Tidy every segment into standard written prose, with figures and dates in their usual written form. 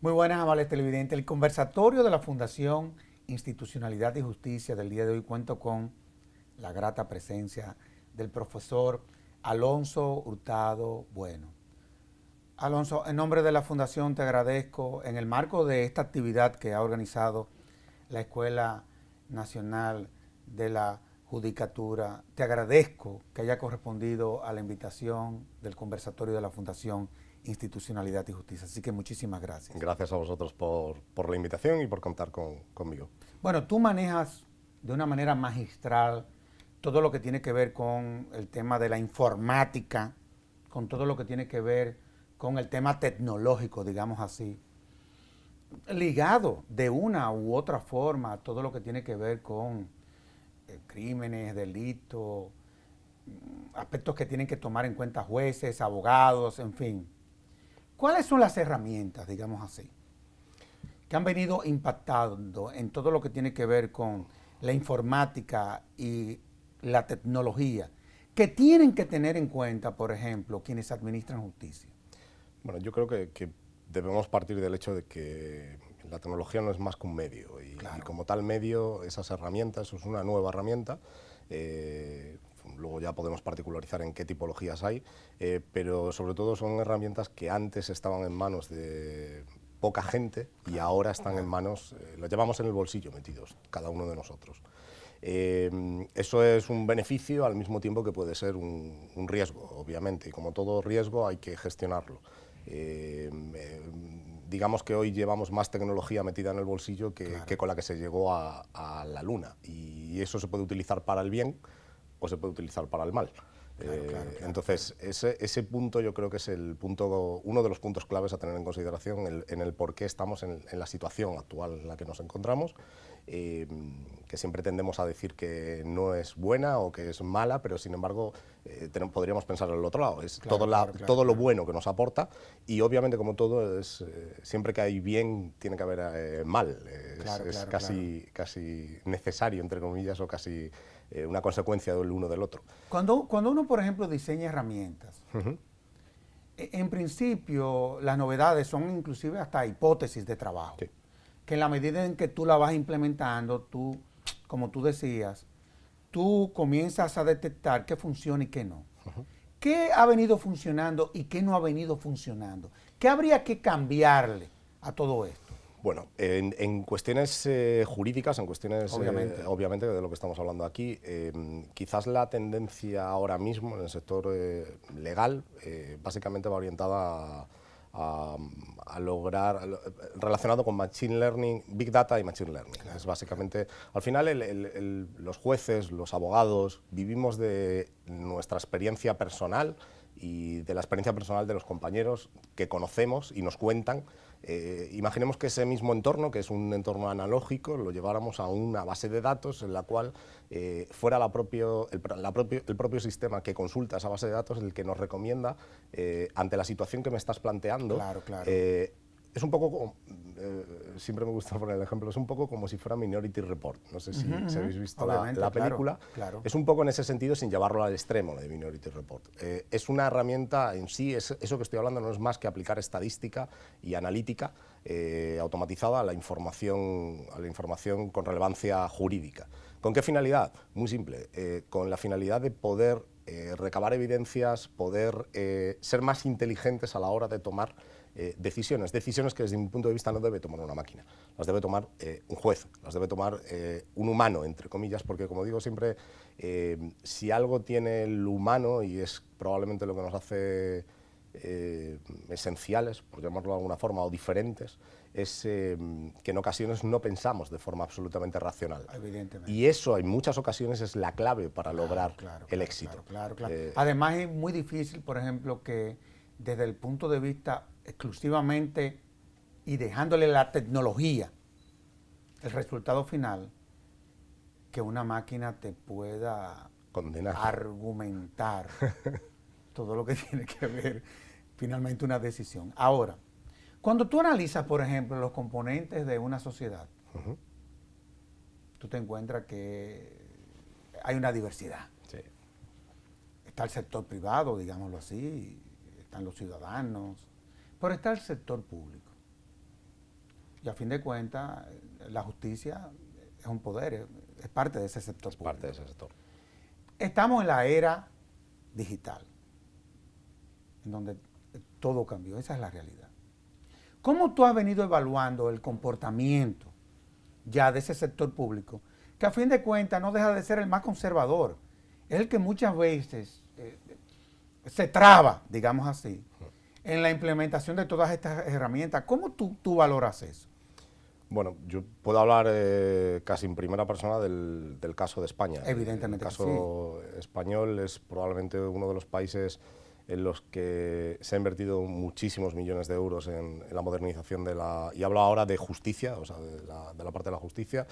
Muy buenas, amables televidentes. El conversatorio de la Fundación Institucionalidad y Justicia del día de hoy cuento con la grata presencia del profesor Alonso Hurtado Bueno. Alonso, en nombre de la Fundación te agradezco, en el marco de esta actividad que ha organizado la Escuela Nacional de la Judicatura, te agradezco que haya correspondido a la invitación del conversatorio de la Fundación Institucionalidad y Justicia. Así que muchísimas gracias. Gracias a vosotros por la invitación y por contar conmigo. Bueno, tú manejas de una manera magistral todo lo que tiene que ver con el tema de la informática, con todo lo que tiene que ver con el tema tecnológico, digamos así, ligado de una u otra forma a todo lo que tiene que ver con crímenes, delitos, aspectos que tienen que tomar en cuenta jueces, abogados, en fin. ¿Cuáles son las herramientas, digamos así, que han venido impactando en todo lo que tiene que ver con la informática y la tecnología, que tienen que tener en cuenta, por ejemplo, quienes administran justicia? Bueno, yo creo que debemos partir del hecho de que la tecnología no es más que un medio y, Claro. Y como tal medio, esas herramientas, es una nueva herramienta. Luego ya podemos particularizar en qué tipologías hay, pero sobre todo son herramientas que antes estaban en manos de poca gente y ahora están en manos, las llevamos en el bolsillo metidos, cada uno de nosotros. Eso es un beneficio al mismo tiempo que puede ser un riesgo, obviamente, y como todo riesgo hay que gestionarlo. Digamos que hoy llevamos más tecnología metida en el bolsillo que con la que se llegó a la Luna, y eso se puede utilizar para el bien o se puede utilizar para el mal. Entonces, ese punto yo creo que es uno de los puntos claves a tener en consideración en el por qué estamos en la situación actual en la que nos encontramos, que siempre tendemos a decir que no es buena o que es mala, pero sin embargo podríamos pensar en el otro lado, es todo lo bueno que nos aporta, y obviamente como todo, siempre que hay bien tiene que haber mal, es casi necesario, entre comillas, o casi una consecuencia del uno del otro. Cuando uno, por ejemplo, diseña herramientas, en principio las novedades son inclusive hasta hipótesis de trabajo. Sí. Que en la medida en que tú la vas implementando, tú, como tú decías, tú comienzas a detectar qué funciona y qué no. ¿Qué ha venido funcionando y qué no ha venido funcionando? ¿Qué habría que cambiarle a todo esto? Bueno, en cuestiones jurídicas, en cuestiones obviamente de lo que estamos hablando aquí, quizás la tendencia ahora mismo en el sector legal básicamente va orientada a lograr, relacionado con Machine Learning, Big Data y Machine Learning. Es básicamente, al final los jueces, los abogados, vivimos de nuestra experiencia personal y de la experiencia personal de los compañeros que conocemos y nos cuentan. Imaginemos que ese mismo entorno, que es un entorno analógico, lo lleváramos a una base de datos en la cual fuera el propio sistema que consulta esa base de datos el que nos recomienda ante la situación que me estás planteando. Es un poco como, siempre me gusta poner el ejemplo, es un poco como si fuera Minority Report. No sé si habéis visto la película. Es un poco en ese sentido, sin llevarlo al extremo de Minority Report. Es una herramienta en sí, eso que estoy hablando no es más que aplicar estadística y analítica automatizada a la información con relevancia jurídica. ¿Con qué finalidad? Muy simple, con la finalidad de poder recabar evidencias, poder ser más inteligentes a la hora de tomar decisiones que desde mi punto de vista no debe tomar una máquina, las debe tomar un juez, las debe tomar un humano, entre comillas, porque como digo siempre, si algo tiene el humano, y es probablemente lo que nos hace esenciales, por llamarlo de alguna forma, o diferentes, es que en ocasiones no pensamos de forma absolutamente racional. Evidentemente. Y eso en muchas ocasiones es la clave para lograr el éxito. Además es muy difícil, por ejemplo, que desde el punto de vista exclusivamente y dejándole la tecnología, el resultado final, que una máquina te pueda condenar, argumentar todo lo que tiene que ver finalmente una decisión. Ahora, cuando tú analizas, por ejemplo, los componentes de una sociedad, tú te encuentras que hay una diversidad. Sí. Está el sector privado, digámoslo así, están los ciudadanos, pero está el sector público. Y a fin de cuentas, la justicia es un poder, es parte de ese sector público. Parte de ese sector. Estamos en la era digital, en donde todo cambió, esa es la realidad. ¿Cómo tú has venido evaluando el comportamiento ya de ese sector público, que a fin de cuentas no deja de ser el más conservador? Es el que muchas veces se traba, digamos así, en la implementación de todas estas herramientas. ¿Cómo tú valoras eso? Bueno, yo puedo hablar casi en primera persona del caso de España. Evidentemente. El caso español es probablemente uno de los países en los que se ha invertido muchísimos millones de euros en la modernización y hablo ahora de justicia, o sea, de la parte de la justicia,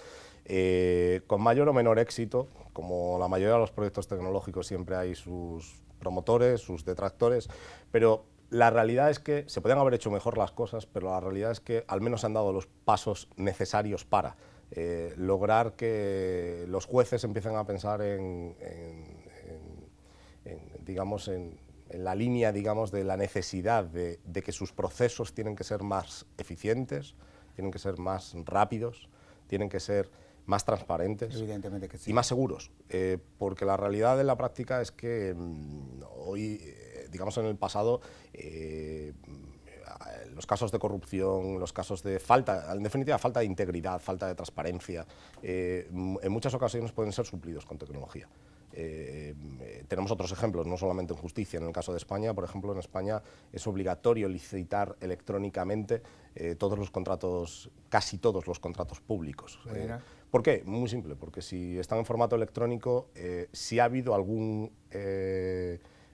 con mayor o menor éxito. Como la mayoría de los proyectos tecnológicos siempre hay sus promotores, sus detractores, pero la realidad es que se podían haber hecho mejor las cosas, pero la realidad es que al menos se han dado los pasos necesarios para lograr que los jueces empiecen a pensar digamos, en la línea, digamos, de la necesidad de que sus procesos tienen que ser más eficientes, tienen que ser más rápidos, tienen que ser más transparentes. Evidentemente que sí. Y más seguros, porque la realidad de la práctica es que hoy, digamos, en el pasado, los casos de corrupción, los casos de falta, en definitiva, falta de integridad, falta de transparencia, en muchas ocasiones pueden ser suplidos con tecnología. Tenemos otros ejemplos, no solamente en justicia. En el caso de España, por ejemplo, en España es obligatorio licitar electrónicamente todos los contratos, casi todos los contratos públicos. ¿Por qué? Muy simple, porque si están en formato electrónico, si ha habido algún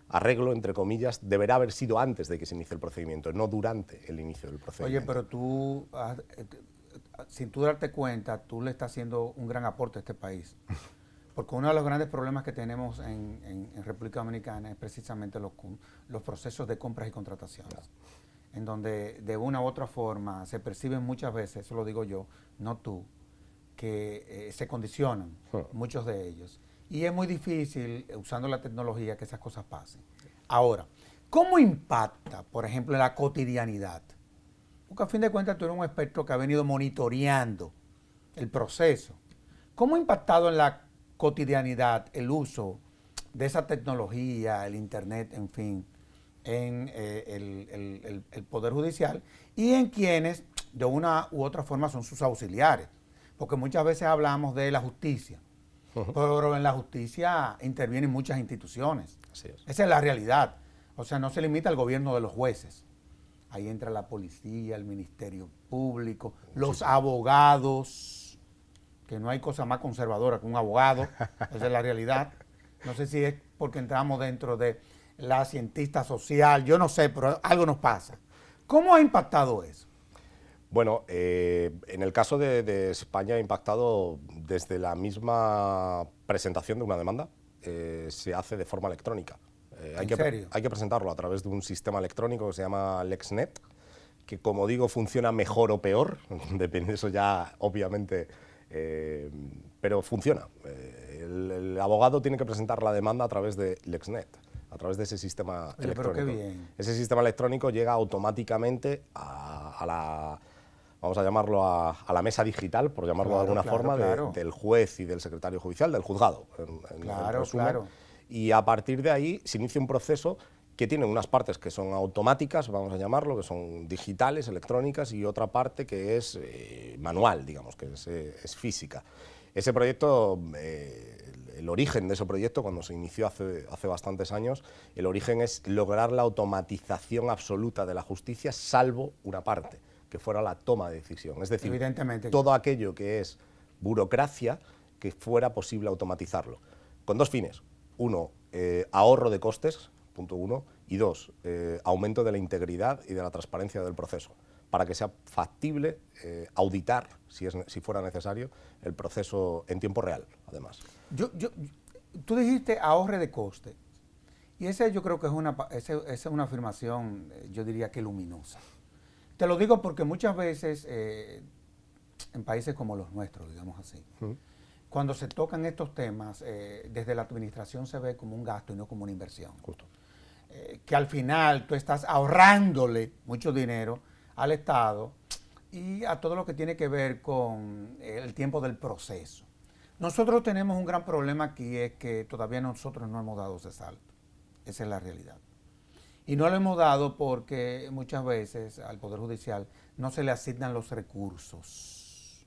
arreglo, entre comillas, deberá haber sido antes de que se inicie el procedimiento, no durante el inicio del procedimiento. Oye, pero tú, sin tú darte cuenta, tú le estás haciendo un gran aporte a este país. Porque uno de los grandes problemas que tenemos en República Dominicana es precisamente los procesos de compras y contrataciones, en donde de una u otra forma se perciben muchas veces, eso lo digo yo, no tú, que se condicionan muchos de ellos. Y es muy difícil, usando la tecnología, que esas cosas pasen. Ahora, ¿cómo impacta, por ejemplo, en la cotidianidad? Porque a fin de cuentas tú eres un experto que ha venido monitoreando el proceso. ¿Cómo ha impactado en la cotidianidad el uso de esa tecnología, el internet, en fin, en el Poder Judicial y en quienes de una u otra forma son sus auxiliares? Porque muchas veces hablamos de la justicia, pero en la justicia intervienen muchas instituciones. Así es. Esa es la realidad. O sea, no se limita al gobierno de los jueces. Ahí entra la policía, el Ministerio Público, los abogados, que no hay cosa más conservadora que un abogado, esa es la realidad. No sé si es porque entramos dentro de la cientista social, yo no sé, pero algo nos pasa. ¿Cómo ha impactado eso? Bueno, en el caso de España ha impactado desde la misma presentación de una demanda, se hace de forma electrónica. ¿En serio? Hay que presentarlo a través de un sistema electrónico que se llama LexNet, que, como digo, funciona mejor o peor, depende de eso ya, obviamente, pero funciona. El abogado tiene que presentar la demanda a través de LexNet, a través de ese sistema electrónico. Pero qué bien. Ese sistema electrónico llega automáticamente a la, vamos a llamarlo, a la mesa digital, por llamarlo de alguna forma, del juez y del secretario judicial, del juzgado, en resumen. Y a partir de ahí se inicia un proceso que tiene unas partes que son automáticas, vamos a llamarlo, que son digitales, electrónicas, y otra parte que es manual, digamos, que es física. Ese proyecto, el origen de ese proyecto, cuando se inició hace bastantes años, el origen es lograr la automatización absoluta de la justicia, salvo una parte, que fuera la toma de decisión. Es decir, todo aquello que es burocracia, que fuera posible automatizarlo. Con dos fines. Uno, ahorro de costes, punto uno, y dos, aumento de la integridad y de la transparencia del proceso, para que sea factible auditar, si fuera necesario, el proceso en tiempo real, además. Tú dijiste ahorre de costes, y ese yo creo que es una afirmación, yo diría que luminosa. Te lo digo porque muchas veces, en países como los nuestros, digamos así, cuando se tocan estos temas, desde la administración se ve como un gasto y no como una inversión. Justo. que al final tú estás ahorrándole mucho dinero al Estado y a todo lo que tiene que ver con el tiempo del proceso. Nosotros tenemos un gran problema aquí, es que todavía nosotros no hemos dado ese salto. Esa es la realidad. Y no lo hemos dado porque muchas veces al Poder Judicial no se le asignan los recursos.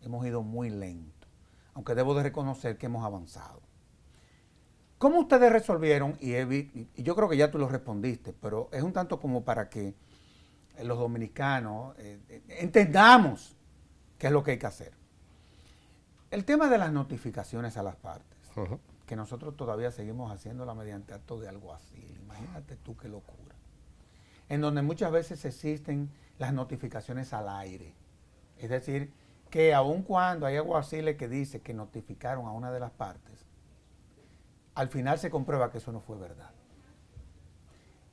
Hemos ido muy lento, aunque debo de reconocer que hemos avanzado. ¿Cómo ustedes resolvieron? Y yo creo que ya tú lo respondiste, pero es un tanto como para que los dominicanos entendamos qué es lo que hay que hacer. El tema de las notificaciones a las partes, que nosotros todavía seguimos haciéndola mediante actos de alguacil. Imagínate tú qué locura. En donde muchas veces existen las notificaciones al aire. Es decir, que aun cuando hay alguaciles que dicen que notificaron a una de las partes, al final se comprueba que eso no fue verdad.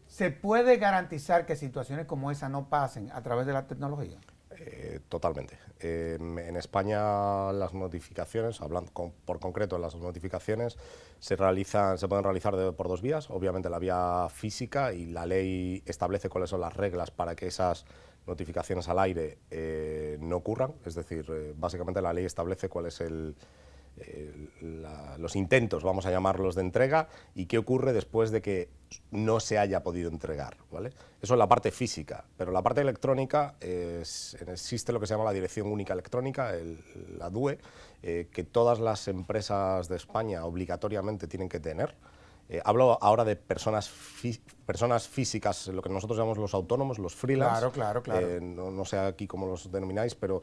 ¿Se puede garantizar que situaciones como esa no pasen a través de la tecnología? Totalmente. En España las notificaciones, hablando por concreto, las notificaciones se pueden realizar por dos vías. Obviamente la vía física, y la ley establece cuáles son las reglas para que esas notificaciones al aire no ocurran. Es decir, básicamente la ley establece cuál es los intentos, vamos a llamarlos, de entrega y qué ocurre después de que no se haya podido entregar, ¿vale? Eso es la parte física, pero la parte electrónica existe lo que se llama la Dirección Única Electrónica, la DUE, que todas las empresas de España obligatoriamente tienen que tener. Hablo ahora de personas físicas, lo que nosotros llamamos los autónomos, los freelance. Claro. No sé aquí cómo los denomináis, pero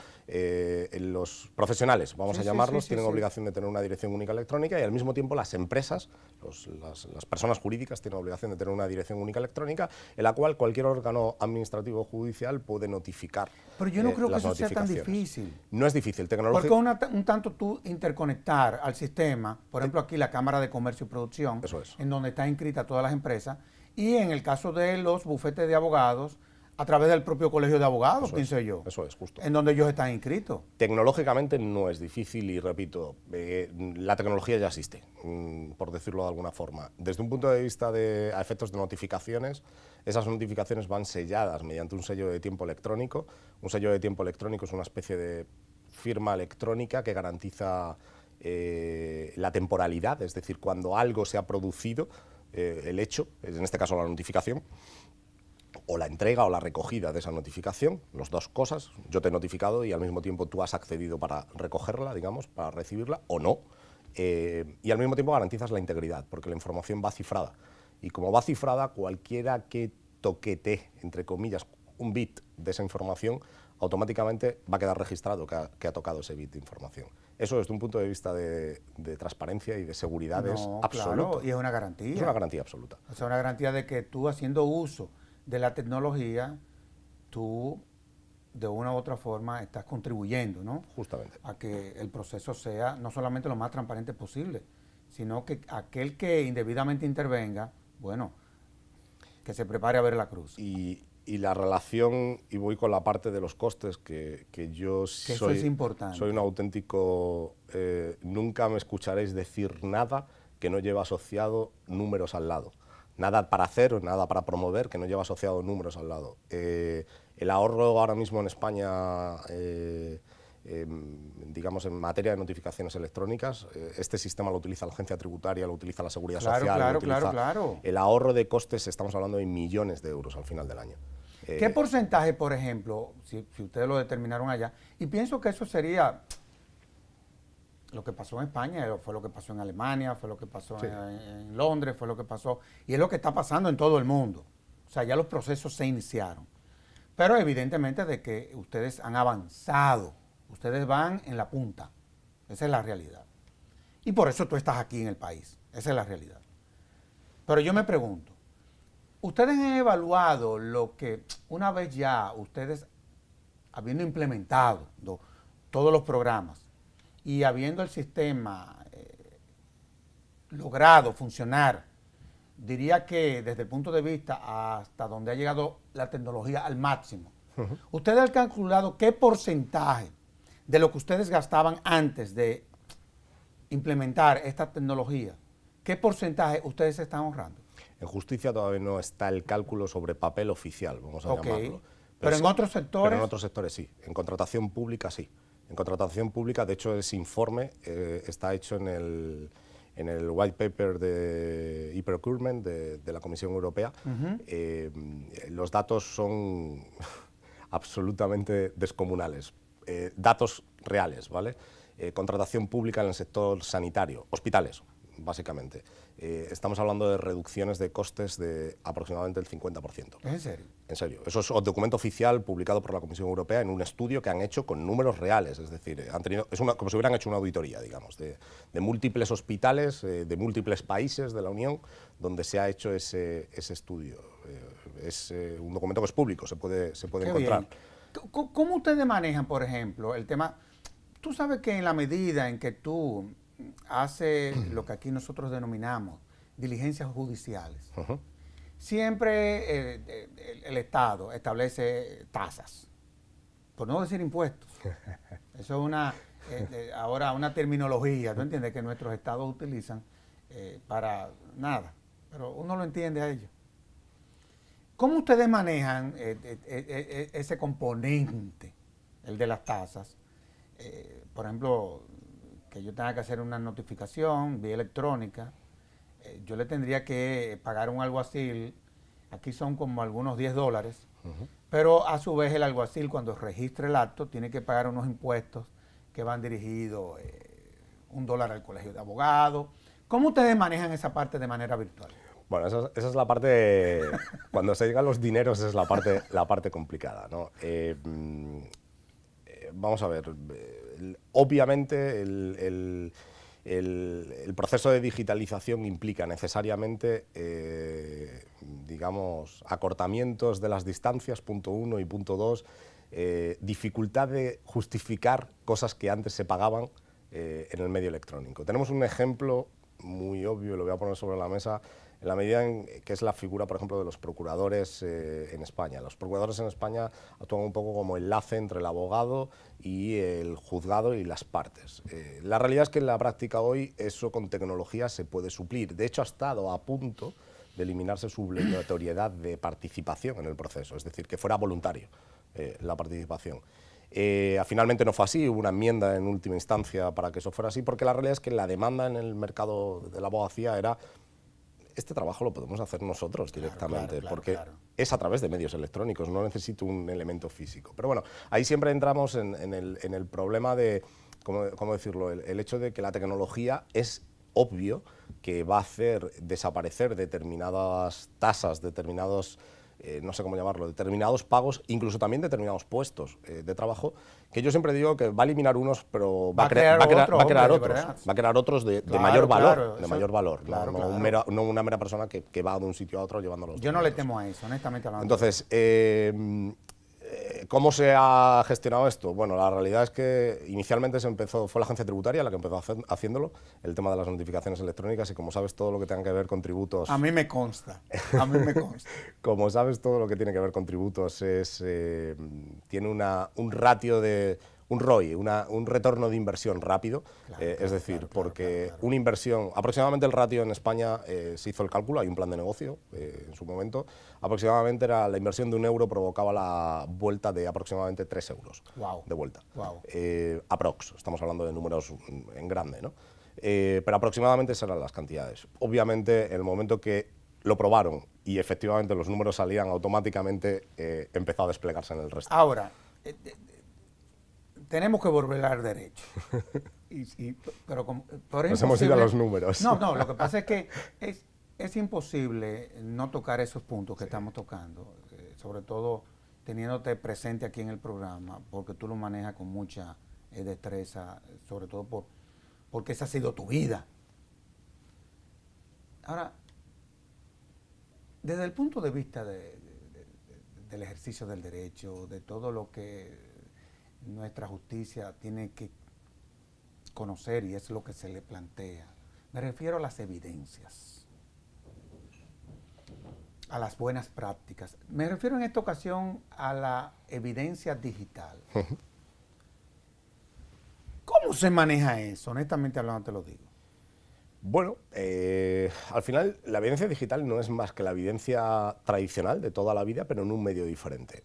los profesionales, vamos a llamarlos, tienen obligación de tener una dirección única electrónica, y al mismo tiempo las empresas, las personas jurídicas, tienen obligación de tener una dirección única electrónica, en la cual cualquier órgano administrativo o judicial puede notificar. Pero yo no creo que eso sea tan difícil. No es difícil, tecnológico. Porque un tanto tú interconectar al sistema, por ejemplo aquí la Cámara de Comercio y Producción, eso es, en donde están inscritas todas las empresas, y en el caso de los bufetes de abogados, a través del propio colegio de abogados, pienso yo. Eso es, justo. En donde ellos están inscritos. Tecnológicamente no es difícil y, repito, la tecnología ya existe, por decirlo de alguna forma. Desde un punto de vista a efectos de notificaciones, esas notificaciones van selladas mediante un sello de tiempo electrónico. Un sello de tiempo electrónico es una especie de firma electrónica que garantiza la temporalidad, es decir, cuando algo se ha producido, el hecho, en este caso la notificación, o la entrega o la recogida de esa notificación, las dos cosas. Yo te he notificado y al mismo tiempo tú has accedido para recogerla, digamos, para recibirla o no, y al mismo tiempo garantizas la integridad, porque la información va cifrada, y como va cifrada, cualquiera que toquetee, entre comillas, un bit de esa información, automáticamente va a quedar registrado que ha tocado ese bit de información. Eso, desde un punto de vista de transparencia y de seguridad, es absoluto. Claro, y es una garantía. Es una garantía absoluta. O sea, una garantía de que tú, haciendo uso de la tecnología, tú de una u otra forma estás contribuyendo, ¿no? Justamente. A que el proceso sea no solamente lo más transparente posible, sino que aquel que indebidamente intervenga, bueno, que se prepare a ver la cruz. Y la relación, y voy con la parte de los costes, que yo que eso es importante. Soy un auténtico, nunca me escucharéis decir nada que no lleva asociado números al lado. Nada para hacer o nada para promover que no lleva asociado números al lado. El ahorro ahora mismo en España, digamos, en materia de notificaciones electrónicas, este sistema lo utiliza la agencia tributaria, lo utiliza la seguridad social. Claro. El ahorro de costes, estamos hablando de millones de euros al final del año. ¿Qué porcentaje, por ejemplo, si ustedes lo determinaron allá? Y pienso que eso sería lo que pasó en España, fue lo que pasó en Alemania, fue lo que pasó en Londres, fue lo que pasó, y es lo que está pasando en todo el mundo. O sea, ya los procesos se iniciaron. Pero evidentemente de que ustedes han avanzado, ustedes van en la punta. Esa es la realidad. Y por eso tú estás aquí en el país. Esa es la realidad. Pero yo me pregunto, ¿ustedes han evaluado lo que una vez ya ustedes, habiendo implementado todos los programas y habiendo el sistema logrado funcionar, diría que desde el punto de vista hasta donde ha llegado la tecnología al máximo, ¿ustedes han calculado qué porcentaje de lo que ustedes gastaban antes de implementar esta tecnología, qué porcentaje ustedes se están ahorrando? En justicia todavía no está el cálculo sobre papel oficial, vamos a llamarlo. Pero en otros sectores. Pero en otros sectores sí. En contratación pública sí. En contratación pública, de hecho, ese informe está hecho en el white paper de e-procurement de la Comisión Europea. Los datos son absolutamente descomunales. Datos reales, ¿vale? Contratación pública en el sector sanitario, hospitales, básicamente. Estamos hablando de reducciones de costes de aproximadamente el 50%. ¿En serio? En serio. Eso es un documento oficial publicado por la Comisión Europea en un estudio que han hecho con números reales, es decir, como si hubieran hecho una auditoría, digamos, de múltiples hospitales, de múltiples países de la Unión, donde se ha hecho ese estudio. Es un documento que es público, se puede encontrar. Bien. ¿Cómo ustedes manejan, por ejemplo, el tema? Tú sabes que en la medida en que tú haces lo que aquí nosotros denominamos diligencias judiciales, siempre el Estado establece tasas, por no decir impuestos. Eso es ahora una terminología, ¿tú entiendes? Que nuestros estados utilizan para nada, pero uno lo entiende a ellos. ¿Cómo ustedes manejan ese componente, el de las tasas? Por ejemplo, que yo tenga que hacer una notificación vía electrónica, yo le tendría que pagar un alguacil, aquí son como algunos $10, pero a su vez el alguacil cuando registre el acto tiene que pagar unos impuestos que van dirigidos $1 al colegio de abogados. ¿Cómo ustedes manejan esa parte de manera virtual? Bueno, esa es la parte, cuando se llegan los dineros es la parte complicada, ¿no? Vamos a ver, obviamente el proceso de digitalización implica necesariamente, digamos, acortamientos de las distancias, punto 1 y punto 2, dificultad de justificar cosas que antes se pagaban en el medio electrónico. Tenemos un ejemplo muy obvio, lo voy a poner sobre la mesa, en la medida en que es la figura, por ejemplo, de los procuradores en España. Los procuradores en España actúan un poco como enlace entre el abogado y el juzgado y las partes. La realidad es que en la práctica hoy eso con tecnología se puede suplir. De hecho, ha estado a punto de eliminarse su obligatoriedad de participación en el proceso, es decir, que fuera voluntario la participación. Finalmente no fue así, hubo una enmienda en última instancia para que eso fuera así, porque la realidad es que la demanda en el mercado de la abogacía era: este trabajo lo podemos hacer nosotros directamente, porque es a través de medios electrónicos, no necesito un elemento físico. Pero bueno, ahí siempre entramos en el problema de, ¿cómo decirlo?, el hecho de que la tecnología es obvio que va a hacer desaparecer determinadas tasas, determinados, no sé cómo llamarlo, determinados pagos, incluso también determinados puestos de trabajo, que yo siempre digo que va a eliminar unos, pero va a crear otros de mayor valor, no una mera persona que va de un sitio a otro llevando los Yo no le temo a eso, honestamente hablando. Entonces, ¿cómo se ha gestionado esto? Bueno, la realidad es que inicialmente fue la agencia tributaria la que empezó haciéndolo, el tema de las notificaciones electrónicas, y como sabes todo lo que tenga que ver con tributos... A mí me consta, Como sabes todo lo que tiene que ver con tributos tiene un ratio de... un ROI, un retorno de inversión rápido, es decir, porque una inversión, aproximadamente el ratio en España se hizo el cálculo, hay un plan de negocio en su momento, aproximadamente era la inversión de €1 provocaba la vuelta de aproximadamente €3 de vuelta. Aprox, estamos hablando de números en grande, ¿no? Pero aproximadamente esas eran las cantidades. Obviamente, en el momento que lo probaron y efectivamente los números salían automáticamente, empezó a desplegarse en el resto. Ahora, tenemos que volver al derecho. Pero nos hemos ido a los números. No, lo que pasa es que es imposible no tocar esos puntos que estamos tocando, sobre todo teniéndote presente aquí en el programa, porque tú lo manejas con mucha destreza, sobre todo porque esa ha sido tu vida. Ahora, desde el punto de vista del ejercicio del derecho, de todo lo que nuestra justicia tiene que conocer y es lo que se le plantea, me refiero a las evidencias, a las buenas prácticas. Me refiero en esta ocasión a la evidencia digital. ¿Cómo se maneja eso? Honestamente hablando te lo digo. Bueno, al final la evidencia digital no es más que la evidencia tradicional de toda la vida, pero en un medio diferente.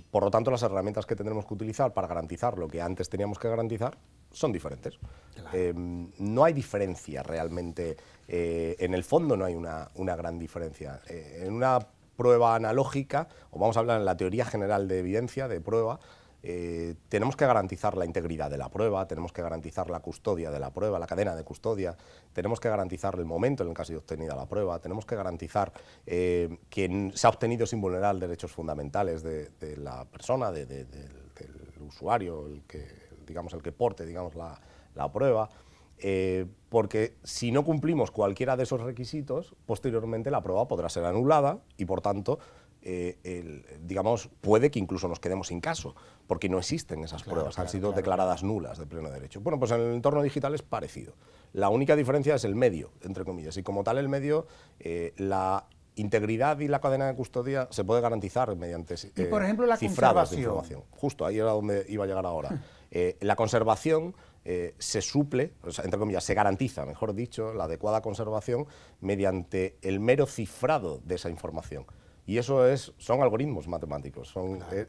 Por lo tanto, las herramientas que tendremos que utilizar para garantizar lo que antes teníamos que garantizar son diferentes. Claro. No hay diferencia realmente, en el fondo no hay una gran diferencia. En una prueba analógica, o vamos a hablar en la teoría general de evidencia, de prueba, tenemos que garantizar la integridad de la prueba, tenemos que garantizar la custodia de la prueba, la cadena de custodia, tenemos que garantizar el momento en el que ha sido obtenida la prueba, tenemos que garantizar que se ha obtenido sin vulnerar derechos fundamentales de la persona, del usuario, el que porte la prueba, porque si no cumplimos cualquiera de esos requisitos, posteriormente la prueba podrá ser anulada y, por tanto, puede que incluso nos quedemos sin caso, porque no existen esas pruebas, han sido declaradas nulas de pleno derecho. Bueno, pues en el entorno digital es parecido. La única diferencia es el medio, entre comillas, y como tal el medio, la integridad y la cadena de custodia se puede garantizar mediante y por ejemplo, la cifrados de información. Justo, ahí era donde iba a llegar ahora. La conservación se suple, o sea, entre comillas, se garantiza, mejor dicho, la adecuada conservación mediante el mero cifrado de esa información. Y eso son algoritmos matemáticos,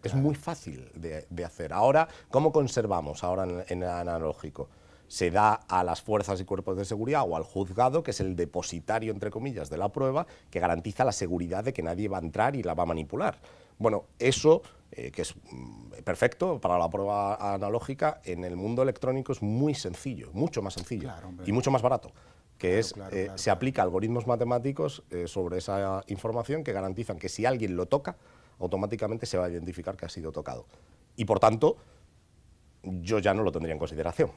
es muy fácil de hacer. Ahora, ¿cómo conservamos ahora en el analógico? Se da a las fuerzas y cuerpos de seguridad o al juzgado, que es el depositario, entre comillas, de la prueba, que garantiza la seguridad de que nadie va a entrar y la va a manipular. Bueno, eso, que es perfecto para la prueba analógica, en el mundo electrónico es muy sencillo, mucho más sencillo y mucho más barato. Se aplica algoritmos matemáticos sobre esa información que garantizan que si alguien lo toca, automáticamente se va a identificar que ha sido tocado. Y por tanto, yo ya no lo tendría en consideración,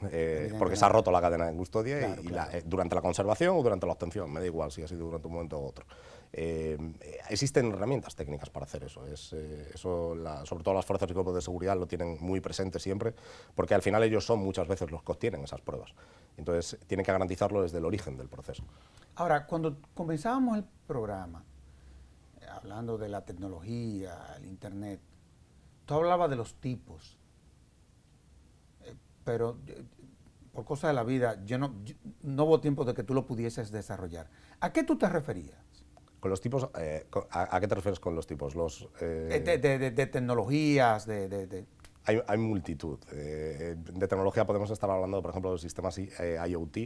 porque se ha roto la cadena de custodia durante la conservación o durante la obtención, me da igual si ha sido durante un momento u otro. Existen herramientas técnicas para hacer eso, sobre todo las fuerzas y cuerpos de seguridad lo tienen muy presente siempre, porque al final ellos son muchas veces los que obtienen esas pruebas. Entonces tienen que garantizarlo desde el origen del proceso. Ahora, cuando comenzábamos el programa, hablando de la tecnología, el internet, tú hablabas de los tipos, pero por cosas de la vida, no hubo tiempo de que tú lo pudieses desarrollar. ¿A qué tú te referías? Con los tipos, ¿a qué te refieres con los tipos? De tecnologías, Hay multitud. De tecnología podemos estar hablando, por ejemplo, de los sistemas IoT.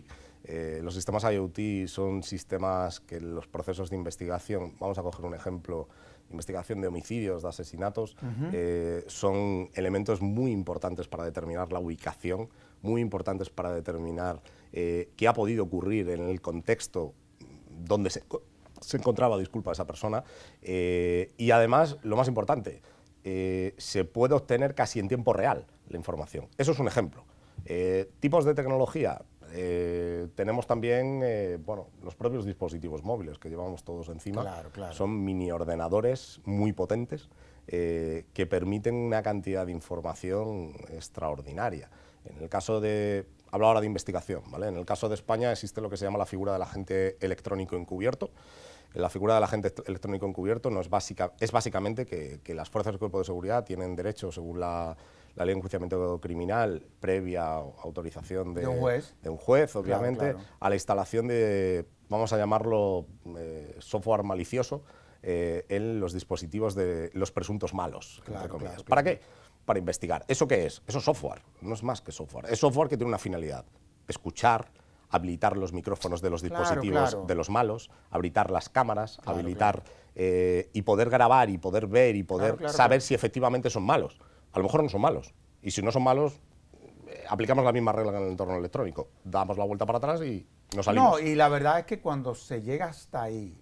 Los sistemas IoT son sistemas que los procesos de investigación, vamos a coger un ejemplo, investigación de homicidios, de asesinatos, son elementos muy importantes para determinar la ubicación, muy importantes para determinar qué ha podido ocurrir en el contexto donde se encontraba, esa persona, y además, lo más importante, se puede obtener casi en tiempo real la información. Eso es un ejemplo. Tipos de tecnología, tenemos también los propios dispositivos móviles que llevamos todos encima. Claro. Son mini ordenadores muy potentes que permiten una cantidad de información extraordinaria. En el caso hablo ahora de investigación, ¿vale? En el caso de España existe lo que se llama la figura del agente electrónico encubierto. La figura del agente electrónico encubierto es básicamente que las fuerzas y cuerpos de seguridad tienen derecho, según la ley de enjuiciamiento criminal, previa autorización de un juez, obviamente, claro. A la instalación de, vamos a llamarlo, software malicioso en los dispositivos de los presuntos malos, entre comillas. ¿Para qué? Para investigar. ¿Eso qué es? Eso es software, no es más que software. Es software que tiene una finalidad: escuchar, habilitar los micrófonos de los dispositivos de los malos, habilitar las cámaras, y poder grabar y poder ver y poder saber si efectivamente son malos. A lo mejor no son malos, y si no son malos, aplicamos la misma regla en el entorno electrónico, damos la vuelta para atrás y nos salimos. No, y la verdad es que cuando se llega hasta ahí,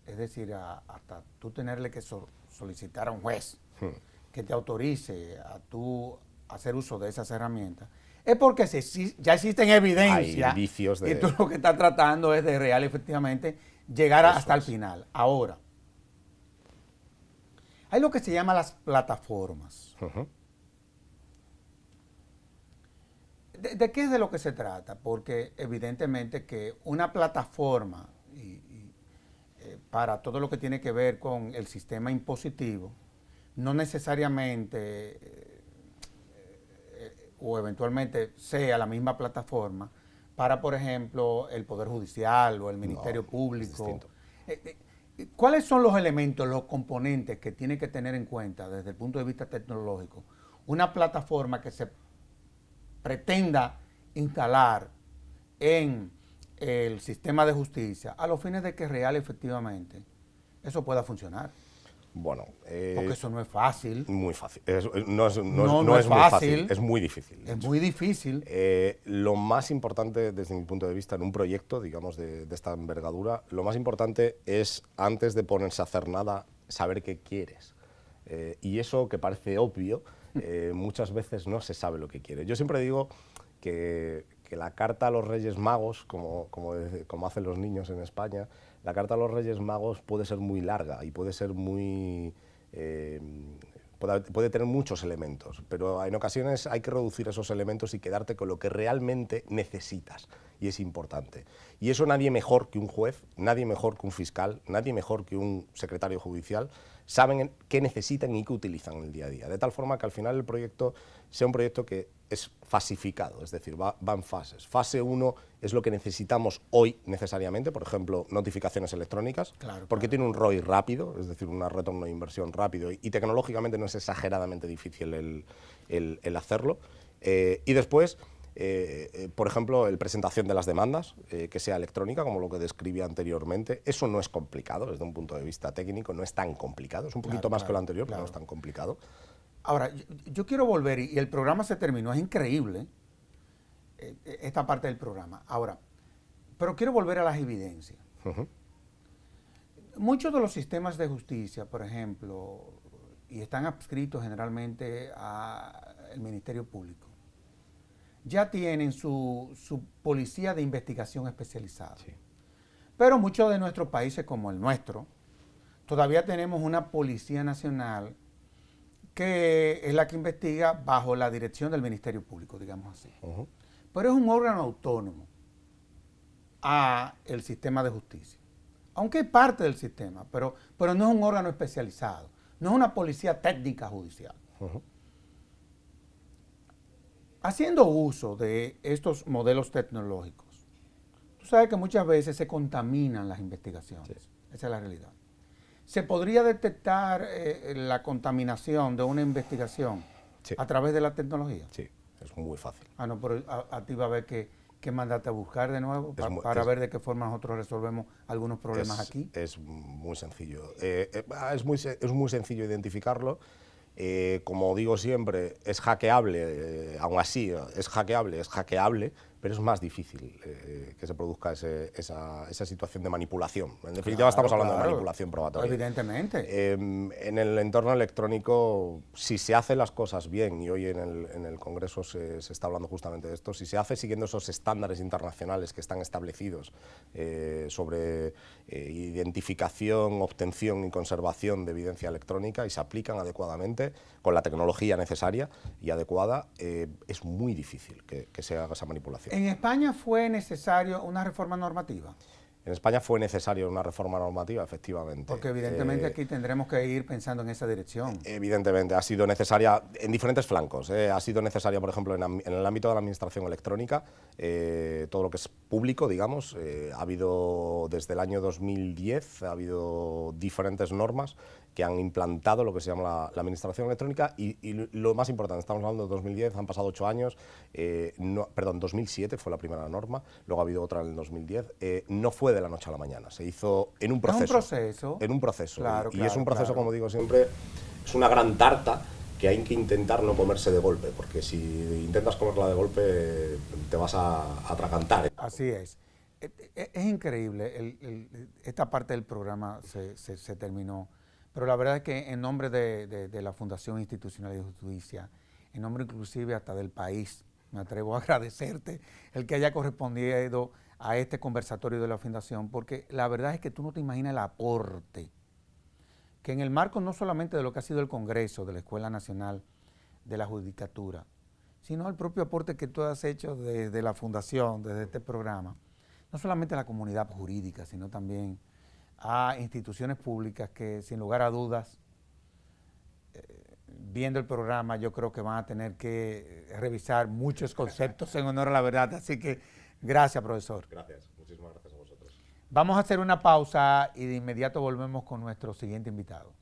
es decir, hasta tú tenerle que solicitar a un juez que te autorice a tú hacer uso de esas herramientas, es porque ya existen evidencias y tú lo que estás tratando es de real, efectivamente, llegar hasta el final. Ahora, hay lo que se llama las plataformas. ¿De qué es de lo que se trata? Porque evidentemente que una plataforma para todo lo que tiene que ver con el sistema impositivo, no necesariamente o eventualmente sea la misma plataforma para, por ejemplo, el Poder Judicial o el Ministerio Público. ¿Cuáles son los elementos, los componentes que tiene que tener en cuenta desde el punto de vista tecnológico una plataforma que se pretenda instalar en el sistema de justicia a los fines de que real efectivamente eso pueda funcionar? Bueno, porque eso no es fácil. Muy fácil. No es muy fácil, es muy difícil. Es muy difícil. Lo más importante desde mi punto de vista en un proyecto, digamos, de esta envergadura, lo más importante es, antes de ponerse a hacer nada, saber qué quieres. Y eso, que parece obvio, muchas veces no se sabe lo que quiere. Yo siempre digo que la carta a los Reyes Magos, como hacen los niños en España, la carta a los Reyes Magos puede ser muy larga y puede ser muy... puede tener muchos elementos, pero en ocasiones hay que reducir esos elementos y quedarte con lo que realmente necesitas, y es importante. Y eso nadie mejor que un juez, nadie mejor que un fiscal, nadie mejor que un secretario judicial saben qué necesitan y qué utilizan en el día a día, de tal forma que al final el proyecto sea un proyecto que es fasificado, es decir, va en fases. Fase 1 es lo que necesitamos hoy necesariamente, por ejemplo, notificaciones electrónicas, porque tiene un ROI rápido, es decir, un retorno de inversión rápido, y tecnológicamente no es exageradamente difícil el hacerlo. Y después, por ejemplo, la presentación de las demandas, que sea electrónica, como lo que describí anteriormente. Eso no es complicado desde un punto de vista técnico, no es tan complicado, es un poquito más que lo anterior, pero no es tan complicado. Ahora, yo quiero volver, y el programa se terminó, es increíble esta parte del programa. Ahora, pero quiero volver a las evidencias. Muchos de los sistemas de justicia, por ejemplo, y están adscritos generalmente al Ministerio Público, ya tienen su policía de investigación especializada. Sí. Pero muchos de nuestros países, como el nuestro, todavía tenemos una Policía Nacional que es la que investiga bajo la dirección del Ministerio Público, digamos así. Pero es un órgano autónomo a el sistema de justicia. Aunque es parte del sistema, pero no es un órgano especializado, no es una policía técnica judicial. Haciendo uso de estos modelos tecnológicos, tú sabes que muchas veces se contaminan las investigaciones. Sí. Esa es la realidad. ¿Se podría detectar la contaminación de una investigación a través de la tecnología? Sí, es muy fácil. No, pero a ti va a haber que mandarte a buscar de nuevo para ver de qué forma nosotros resolvemos algunos problemas aquí. Es muy sencillo. Es muy sencillo identificarlo. Como digo siempre, es hackeable, aún así es hackeable, pero es más difícil que se produzca esa situación de manipulación. En definitiva, estamos hablando de manipulación probatoria. Evidentemente. En el entorno electrónico, si se hacen las cosas bien, y hoy en el Congreso se está hablando justamente de esto, si se hace siguiendo esos estándares internacionales que están establecidos sobre identificación, obtención y conservación de evidencia electrónica, y se aplican adecuadamente con la tecnología necesaria y adecuada, es muy difícil que se haga esa manipulación. ¿En España fue necesario una reforma normativa? En España fue necesaria una reforma normativa, efectivamente. Porque evidentemente aquí tendremos que ir pensando en esa dirección. Evidentemente, ha sido necesaria en diferentes flancos. Ha sido necesaria, por ejemplo, en el ámbito de la administración electrónica, todo lo que es público, digamos. Ha habido, desde el año 2010, ha habido diferentes normas que han implantado lo que se llama la administración electrónica, y lo más importante, estamos hablando de 2010, han pasado 8 años, 2007 fue la primera norma, luego ha habido otra en el 2010, no fue de la noche a la mañana, se hizo en un proceso. ¿En un proceso? En un proceso, claro, y es un proceso, como digo siempre, es una gran tarta que hay que intentar no comerse de golpe, porque si intentas comerla de golpe te vas a atragantar. Así es. Es increíble, esta parte del programa se terminó. Pero la verdad es que en nombre de la Fundación Institucional de Justicia, en nombre inclusive hasta del país, me atrevo a agradecerte el que haya correspondido a este conversatorio de la Fundación, porque la verdad es que tú no te imaginas el aporte que en el marco no solamente de lo que ha sido el Congreso de la Escuela Nacional de la Judicatura, sino el propio aporte que tú has hecho desde la Fundación, desde este programa, no solamente a la comunidad jurídica, sino también a instituciones públicas que, sin lugar a dudas, viendo el programa, yo creo que van a tener que revisar muchos conceptos en honor a la verdad. Así que Gracias, profesor. Gracias, muchísimas gracias a vosotros. Vamos a hacer una pausa y de inmediato volvemos con nuestro siguiente invitado.